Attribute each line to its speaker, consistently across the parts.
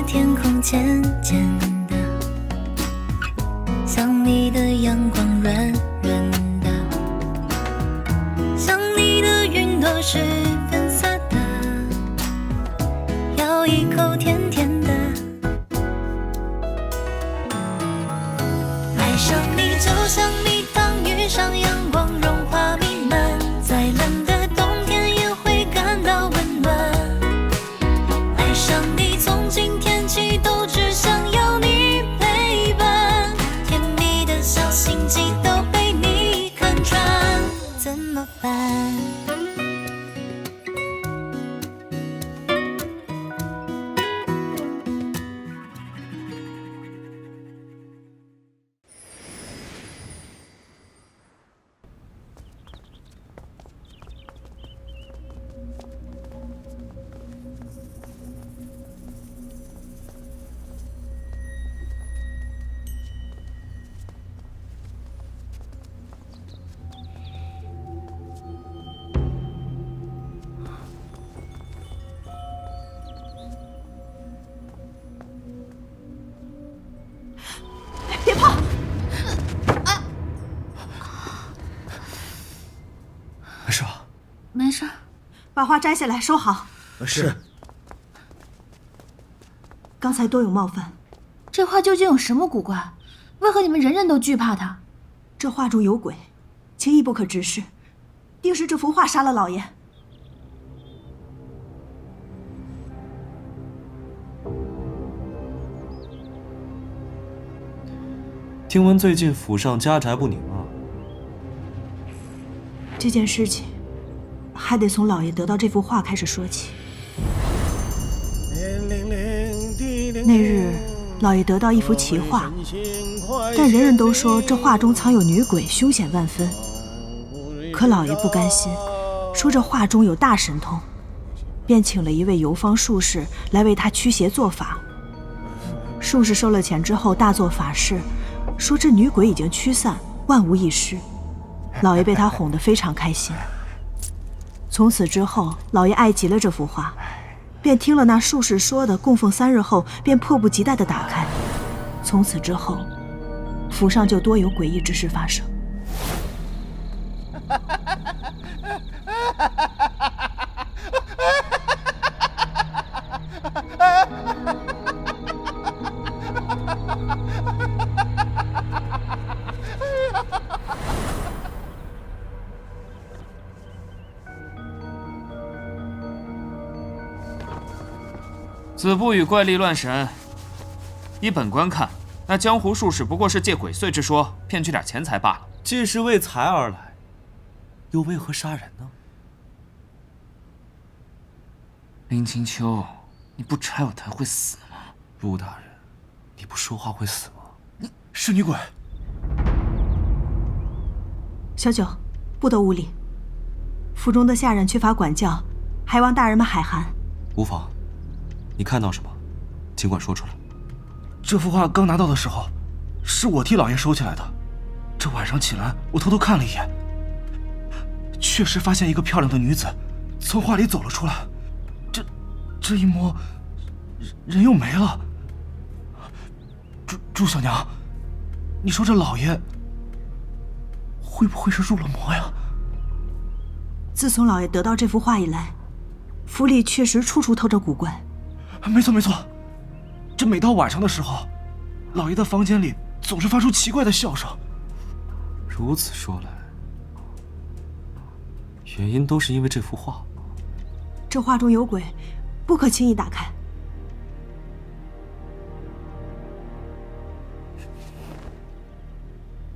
Speaker 1: 天空渐渐的，想你的阳光软软的，想你的云朵是粉色的，咬一口甜甜的。爱上你就像蜜糖遇上阳光，融化弥漫，再冷的冬天也会感到温暖。爱上你从今天起都只想要你陪伴，甜蜜的小心机都被你看穿，怎么办？
Speaker 2: 别碰！
Speaker 3: 没事吧？
Speaker 4: 没事。
Speaker 2: 把花摘下来，收好。
Speaker 3: 是。
Speaker 2: 刚才多有冒犯。
Speaker 4: 这画究竟有什么古怪？为何你们人人都惧怕它？
Speaker 2: 这画中有鬼，轻易不可直视，定是这幅画杀了老爷。
Speaker 3: 听闻最近府上家宅不宁啊。
Speaker 2: 这件事情还得从老爷得到这幅画开始说起。那日，老爷得到一幅奇画，但人人都说这画中藏有女鬼，凶险万分。可老爷不甘心，说这画中有大神通，便请了一位游方术士来为他驱邪做法。术士收了钱之后，大做法事，说这女鬼已经驱散，万无一失。老爷被他哄得非常开心。从此之后，老爷爱极了这幅画，便听了那术士说的，供奉3日后，便迫不及待地打开。从此之后，府上就多有诡异之事发生。
Speaker 5: 子不语怪力乱神。依本官看，那江湖术士不过是借鬼祟之说骗取点钱财罢了。
Speaker 3: 既是为财而来，又为何杀人呢？
Speaker 5: 林清秋，你不拆我台会死吗？
Speaker 3: 陆大人，你不说话会死吗？
Speaker 5: 你
Speaker 3: 是女鬼。
Speaker 2: 小九，不得无礼。府中的下人缺乏管教，还望大人们海涵。
Speaker 3: 无妨。你看到什么，尽管说出来。
Speaker 6: 这幅画刚拿到的时候，是我替老爷收起来的。这晚上起来，我偷偷看了一眼，确实发现一个漂亮的女子从画里走了出来。这一摸，人又没了。祝小娘，你说这老爷会不会是入了魔呀？
Speaker 2: 自从老爷得到这幅画以来，府里确实处处透着古怪。
Speaker 6: 没错没错，这每到晚上的时候，老爷的房间里总是发出奇怪的笑声。
Speaker 3: 如此说来，原因都是因为这幅画。
Speaker 2: 这画中有鬼，不可轻易打开。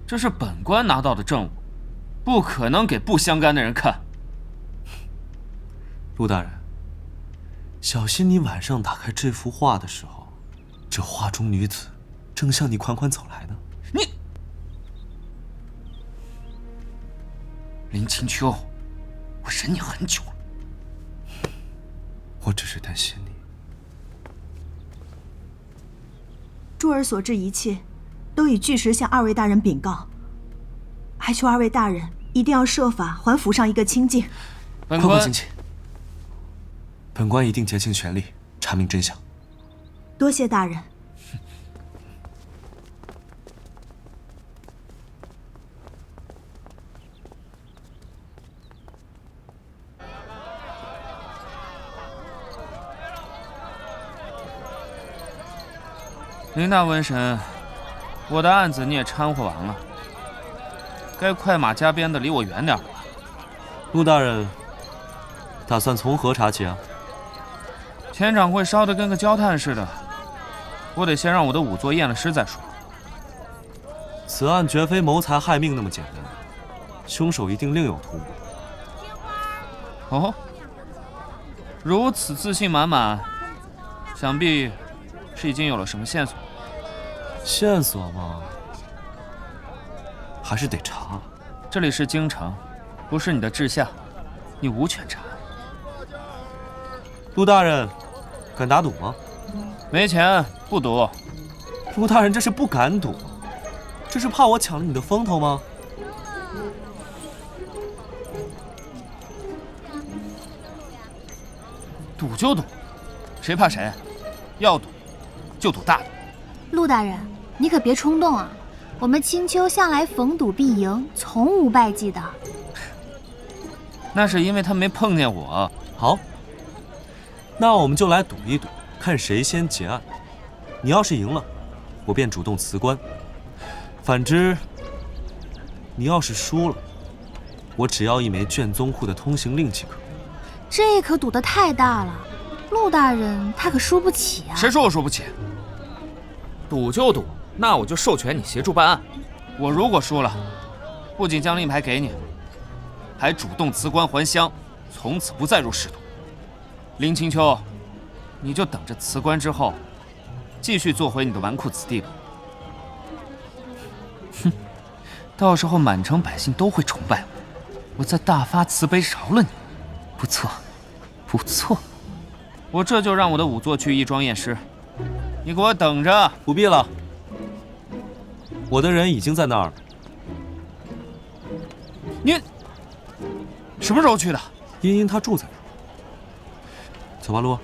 Speaker 5: 这是本官拿到的证物，不可能给不相干的人看。
Speaker 3: 陆大人，小心你晚上打开这幅画的时候，这画中女子正向你款款走来呢。
Speaker 5: 你，林清秋，我忍你很久了。
Speaker 3: 我只是担心你。
Speaker 2: 珠儿所知一切，都已据实向2位大人禀告，还求2位大人一定要设法还府上一个清净。
Speaker 3: 宽宽请起。本官一定竭尽全力查明真相。
Speaker 2: 多谢大人。
Speaker 5: 林大瘟神，我的案子你也掺和完了，该快马加鞭的离我远点了吧？
Speaker 3: 陆大人，打算从何查起啊？
Speaker 5: 钱掌柜烧得跟个焦炭似的，我得先让我的仵作验了尸再说。
Speaker 3: 此案绝非谋财害命那么简单，凶手一定另有图谋。
Speaker 5: 哦，如此自信满满，想必是已经有了什么线索。
Speaker 3: 线索嘛，还是得查。
Speaker 5: 这里是京城，不是你的治下，你无权查。
Speaker 3: 陆大人，敢打赌吗？
Speaker 5: 没钱不赌。
Speaker 3: 陆大人，这是不敢赌，这是怕我抢了你的风头吗？
Speaker 5: 赌就赌，谁怕谁？要赌就赌大的。
Speaker 4: 陆大人，你可别冲动啊！我们青丘向来逢赌必赢，从无败绩的。
Speaker 5: 那是因为他没碰见我。
Speaker 3: 好，那我们就来赌一赌，看谁先结案。你要是赢了，我便主动辞官；反之，你要是输了，我只要一枚卷宗库的通行令即可。
Speaker 4: 这可赌得太大了，陆大人他可输不起啊！
Speaker 5: 谁说我输不起？赌就赌，那我就授权你协助办案。我如果输了，不仅将令牌给你，还主动辞官还乡，从此不再入仕途。林青丘，你就等着辞官之后，继续做回你的纨绔子弟吧。哼，到时候满城百姓都会崇拜我，我再大发慈悲饶了你。不错，不错。我这就让我的仵作去义庄验尸，你给我等着。
Speaker 3: 不必了，我的人已经在那儿了。
Speaker 5: 你什么时候去的？
Speaker 3: 茵茵她住在那儿。走吧，陆。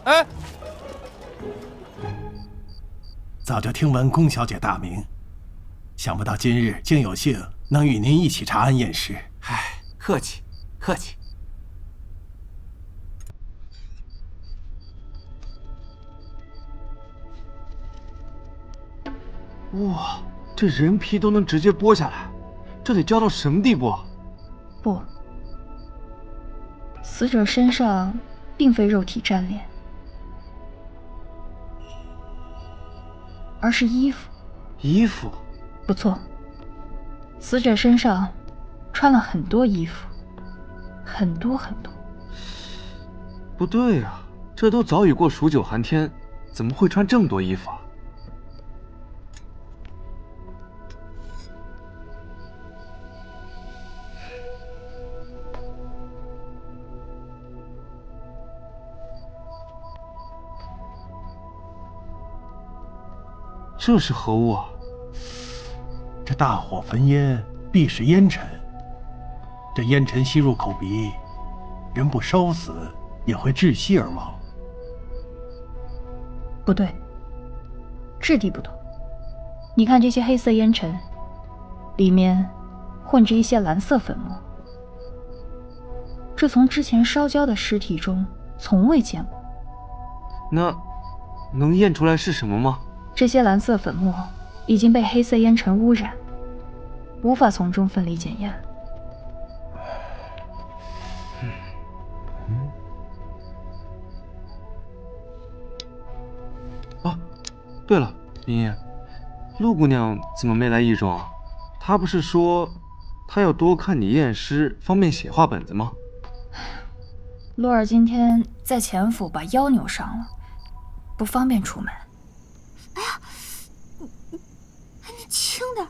Speaker 5: 哎，
Speaker 7: 早就听闻宫小姐大名，想不到今日竟有幸能与您一起查案验尸。
Speaker 8: 唉，客气，客气。
Speaker 6: 哇，这人皮都能直接剥下来，这得焦到什么地步啊？
Speaker 9: 不，死者身上并非肉体粘连，而是衣服。
Speaker 6: 衣服？
Speaker 9: 不错，死者身上穿了很多衣服，很多很多。
Speaker 6: 不对啊，这都早已过数九寒天，怎么会穿这么多衣服啊？这是何物啊？
Speaker 7: 这大火焚烟，必是烟尘。这烟尘吸入口鼻，人不烧死也会窒息而亡。
Speaker 9: 不对，质地不同。你看这些黑色烟尘，里面混着一些蓝色粉末，这从之前烧焦的尸体中从未见过。
Speaker 6: 那能验出来是什么吗？
Speaker 9: 这些蓝色粉末已经被黑色烟尘污染，无法从中分离检验。
Speaker 6: 哦，对了，茵茵，陆姑娘怎么没来义庄？她不是说她要多看你验尸，方便写话本子吗？
Speaker 9: 洛儿今天在前府把腰扭伤了，不方便出门。
Speaker 4: 哎呀，你轻点，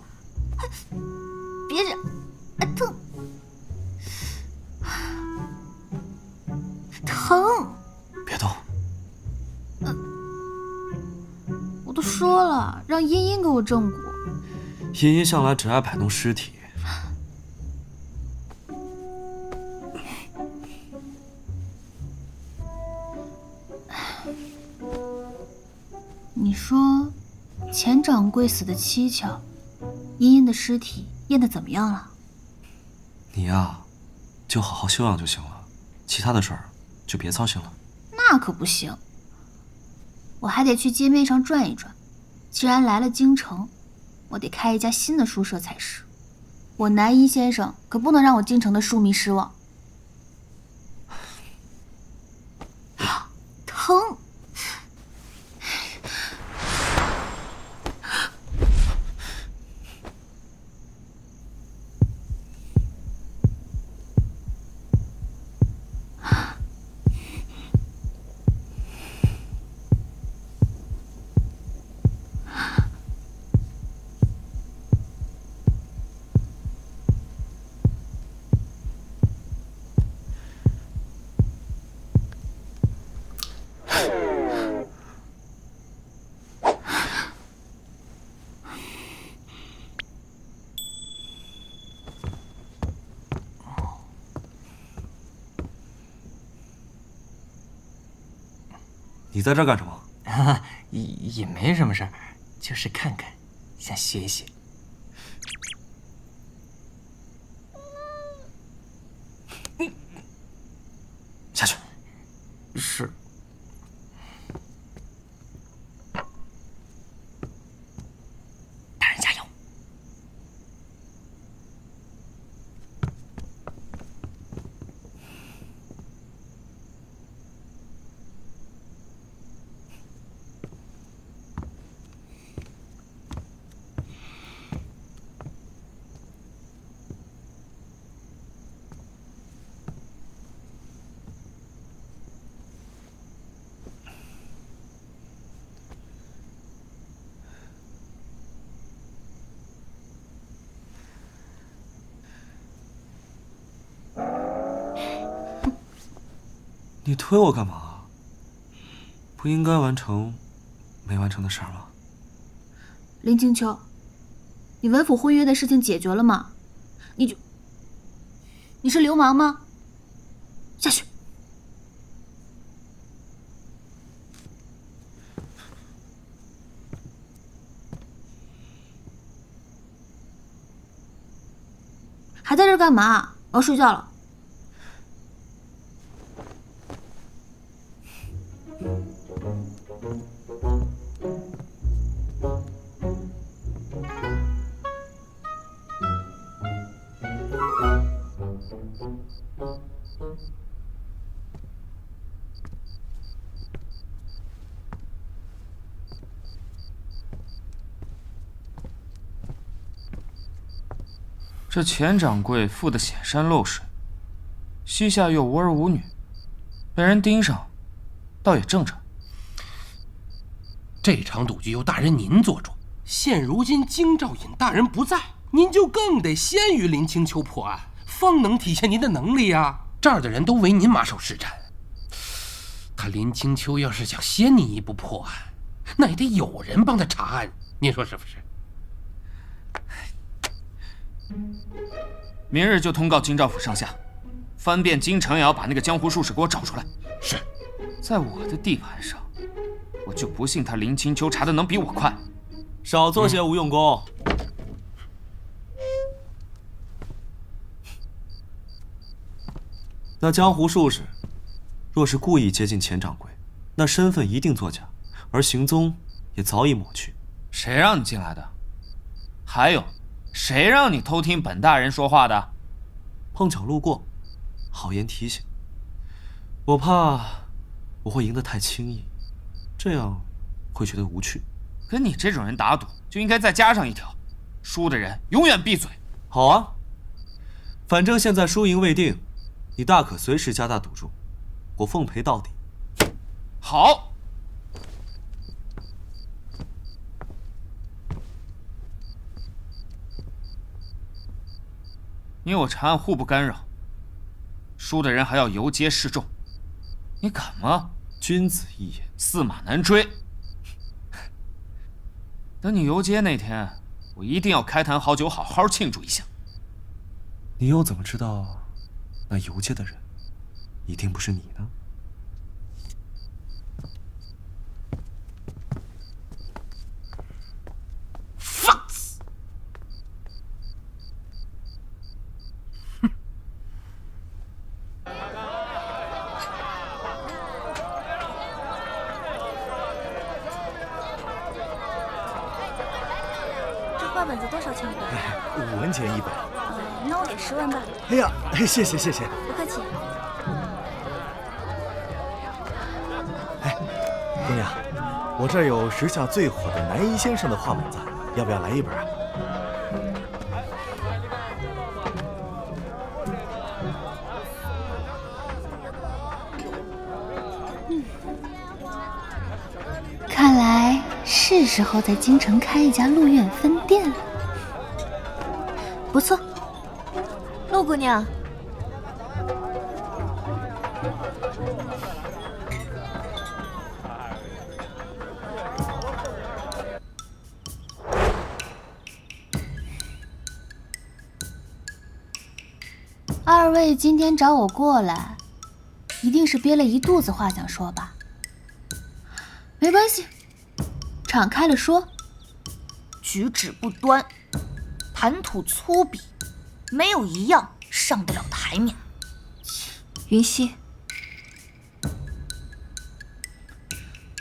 Speaker 4: 别这，疼，疼！
Speaker 3: 别动。
Speaker 4: 我都说了，让茵茵给我正骨。
Speaker 3: 茵茵向来只爱摆弄尸体。
Speaker 4: 掌柜死得蹊跷，茵茵的尸体验得怎么样了？
Speaker 3: 你呀，就好好休养就行了，其他的事儿就别操心了。
Speaker 4: 那可不行，我还得去街面上转一转。既然来了京城，我得开一家新的书社才是。我南一先生可不能让我京城的书迷失望。疼！
Speaker 3: 你在这儿干什么？
Speaker 8: 也没什么事儿，就是看看，想学一学。
Speaker 3: 下去。
Speaker 8: 是。大人加油！
Speaker 3: 你推我干嘛？不应该完成没完成的事儿吗？
Speaker 4: 林清秋，你文府婚约的事情解决了吗？你是流氓吗？下去。还在这儿干嘛？我要睡觉了。
Speaker 5: 这钱掌柜富得显山露水，膝下又无儿无女，被人盯上，倒也正常。
Speaker 10: 这场赌局由大人您做主，现如今京兆尹大人不在，您就更得先于林清秋破案，方能体现您的能力啊！这儿的人都为您马首是瞻。他林清秋要是想先您一步破案，那也得有人帮他查案，您说是不是？
Speaker 5: 明日就通告京兆府上下，翻遍京城也要把那个江湖术士给我找出来。
Speaker 10: 是，
Speaker 5: 在我的地盘上，我就不信他林清秋查的能比我快。
Speaker 3: 少做些无用功。那江湖术士若是故意接近钱掌柜，那身份一定作假，而行踪也早已抹去。
Speaker 5: 谁让你进来的？还有，谁让你偷听本大人说话的？
Speaker 3: 碰巧路过，好言提醒。我怕我会赢得太轻易，这样会觉得无趣。
Speaker 5: 跟你这种人打赌，就应该再加上一条：输的人永远闭嘴。
Speaker 3: 好啊，反正现在输赢未定，你大可随时加大赌注，我奉陪到底。
Speaker 5: 好。你我查案互不干扰，输的人还要游街示众，你敢吗？
Speaker 3: 君子一言，
Speaker 5: 驷马难追。等你游街那天，我一定要开坛好酒，好好庆祝一下。
Speaker 3: 你又怎么知道那游街的人一定不是你呢？
Speaker 11: 5文钱一本。
Speaker 9: 那我给10文吧。
Speaker 11: 哎呀，谢谢谢谢。
Speaker 9: 不客气。
Speaker 11: 哎，姑娘，我这儿有时下最火的南一先生的画本子，要不要来一本啊？
Speaker 4: 看来是时候在京城开一家陆苑分店了。不错，
Speaker 2: 陆姑娘。
Speaker 4: 2位今天找我过来，一定是憋了一肚子话想说吧？没关系，敞开了说。
Speaker 9: 举止不端，谈吐粗鄙，没有一样上得了台面。
Speaker 2: 云溪，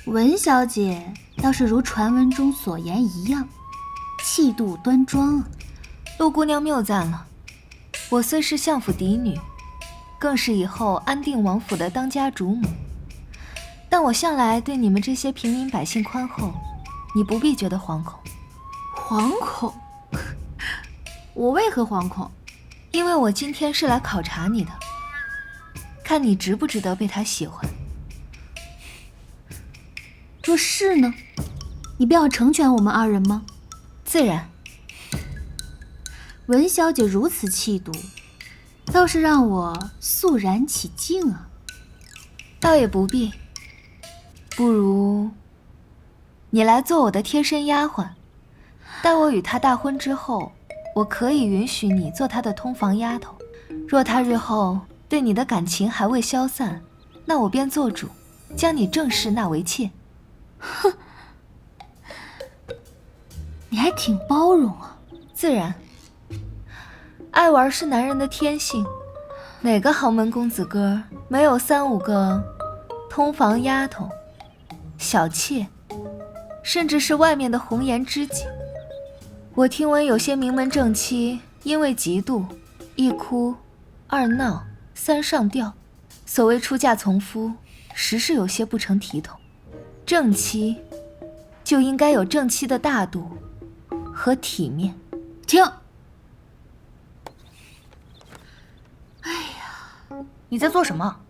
Speaker 4: 文小姐倒是如传闻中所言一样，气度端庄啊。
Speaker 2: 陆姑娘谬赞了，我虽是相府嫡女，更是以后安定王府的当家主母，但我向来对你们这些平民百姓宽厚，你不必觉得惶恐。
Speaker 4: 惶恐？我为何惶恐？
Speaker 2: 因为我今天是来考察你的，看你值不值得被他喜欢。
Speaker 4: 若是呢？你便要成全我们2人吗？
Speaker 2: 自然。
Speaker 4: 文小姐如此气度，倒是让我肃然起敬啊。
Speaker 2: 倒也不必，不如你来做我的贴身丫鬟，待我与他大婚之后，我可以允许你做他的通房丫头。若他日后对你的感情还未消散，那我便做主，将你正式纳为妾。
Speaker 4: 哼，你还挺包容啊。
Speaker 2: 自然，爱玩是男人的天性，哪个豪门公子哥没有3、5个通房丫头、小妾，甚至是外面的红颜知己？我听闻有些名门正妻因为嫉妒，1哭2闹3上吊，所谓出嫁从夫，实是有些不成体统。正妻就应该有正妻的大度和体面。
Speaker 4: 停！哎呀，
Speaker 9: 你在做什么？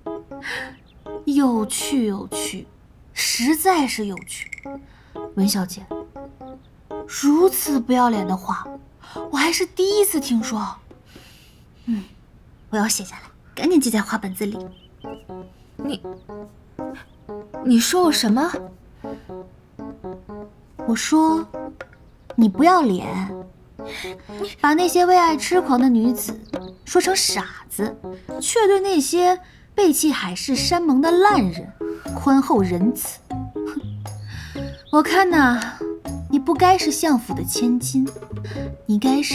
Speaker 4: 有趣有趣，实在是有趣。文小姐，如此不要脸的话，我还是第一次听说。
Speaker 9: 我要写下来，赶紧记在画本子里。
Speaker 2: 你说我什么？
Speaker 4: 我说你不要脸，把那些为爱痴狂的女子说成傻子，却对那些背弃海誓山盟的烂人宽厚仁慈。我看呐，你不该是相府的千金，你该是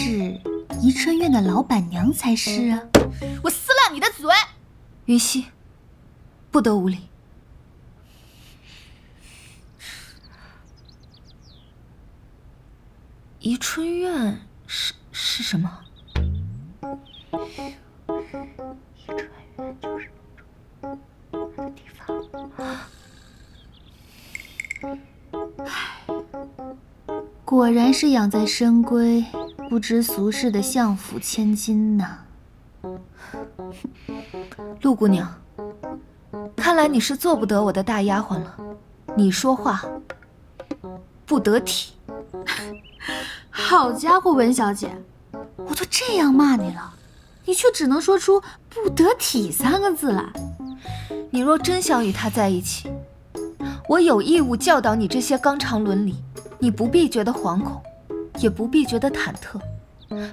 Speaker 4: 宜春院的老板娘才是啊！
Speaker 9: 我撕烂你的嘴！
Speaker 2: 云溪，不得无礼。宜春院是什么？
Speaker 9: 宜春院就是那种的地方。
Speaker 4: 果然是养在深闺不知俗事的相府千金呐。
Speaker 2: 陆姑娘，看来你是做不得我的大丫鬟了。你说话不得体。
Speaker 4: 好家伙，文小姐，我都这样骂你了，你却只能说出不得体3个字来。
Speaker 2: 你若真想与他在一起，我有义务教导你这些纲常伦理。你不必觉得惶恐，也不必觉得忐忑，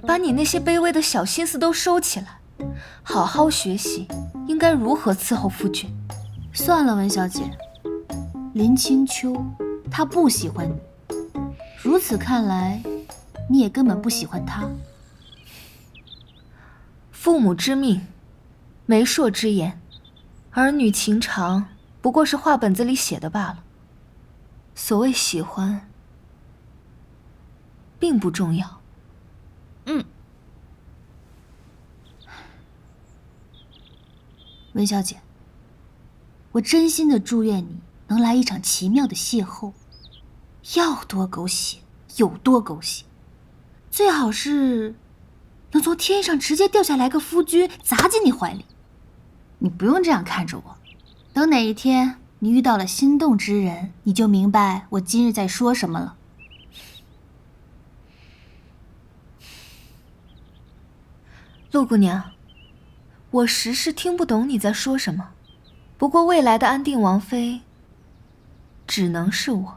Speaker 2: 把你那些卑微的小心思都收起来，好好学习应该如何伺候夫君。
Speaker 4: 算了，文小姐，林清秋他不喜欢你，如此看来，你也根本不喜欢他。
Speaker 2: 父母之命，媒妁之言，儿女情长不过是画本子里写的罢了。所谓喜欢并不重要。
Speaker 4: 文小姐，我真心的祝愿你能来一场奇妙的邂逅，要多狗血有多狗血，最好是能从天上直接掉下来个夫君砸进你怀里。你不用这样看着我，等哪一天你遇到了心动之人，你就明白我今日在说什么了。
Speaker 12: 陆姑娘，我实是听不懂你在说什么，不过未来的安定王妃只能是我。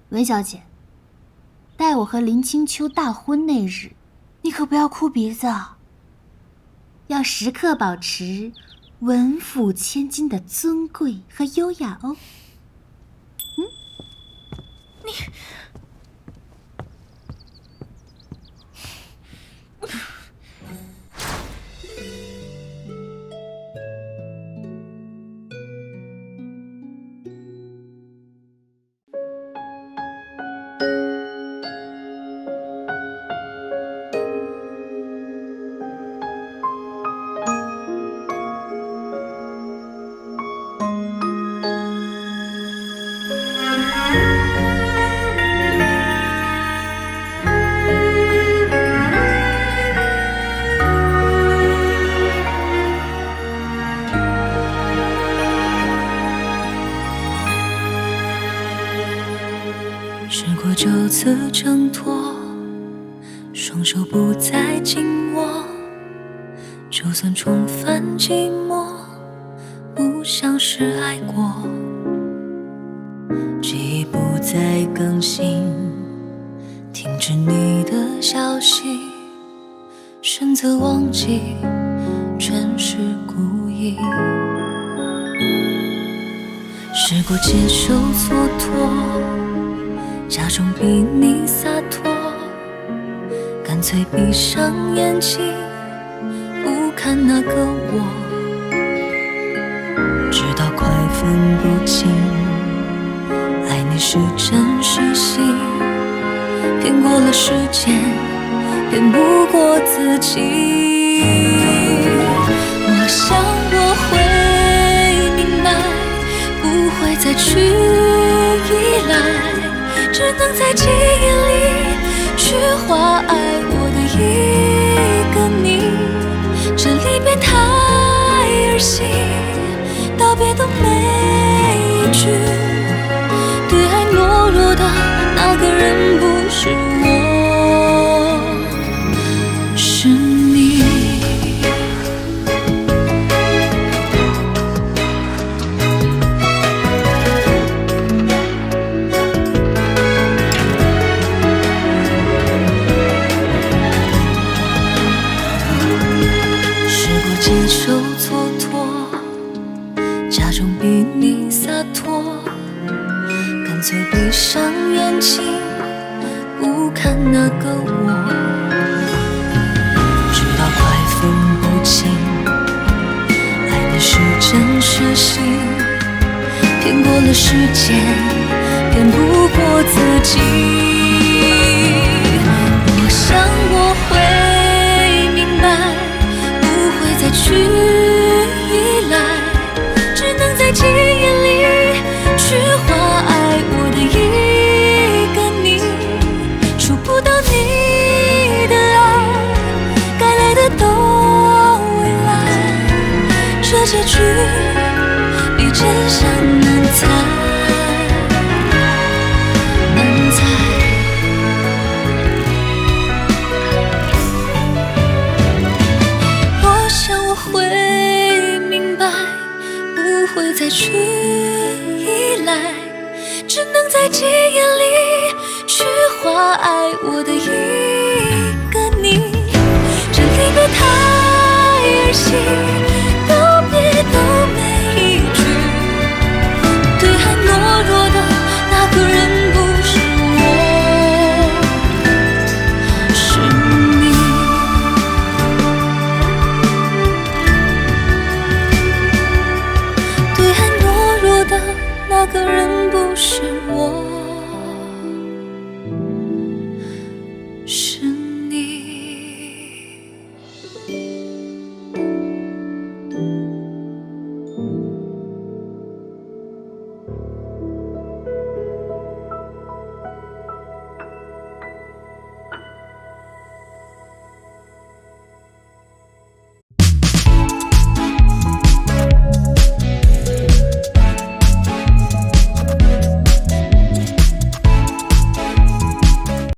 Speaker 4: 文小姐，待我和林清秋大婚那日，你可不要哭鼻子啊，要时刻保持文府千金的尊贵和优雅哦。
Speaker 12: 你
Speaker 1: 时过就此挣脱，双手不再紧握，就算重返寂寞，不像是爱过。记忆不再更新，停止你的消息，选择忘记，全是故意。试过接受蹉跎，假装比你洒脱，干脆闭上眼睛，不看那个我，直到快分不清，爱你是真是戏，骗过了时间，骗不过自己。我想我会明白，不会再去依赖，只能在记忆里去画爱我的一个你。这离别太儿戏，道别的每一句，对爱懦弱的那个人不是我，是你。接受蹉跎，假装比你洒脱，干脆闭上眼睛，不看那个我，直到快分不清，爱你是真是戏，骗过了时间，骗不过自己。我想我会明白，再去依赖，只能在记忆里去画爱我的一个你。触不到你的爱，该来的都未来，这结局比真相难猜，难猜。会明白，不会再去依赖，只能在记忆里去画爱我的一个你。这离别太儿戏，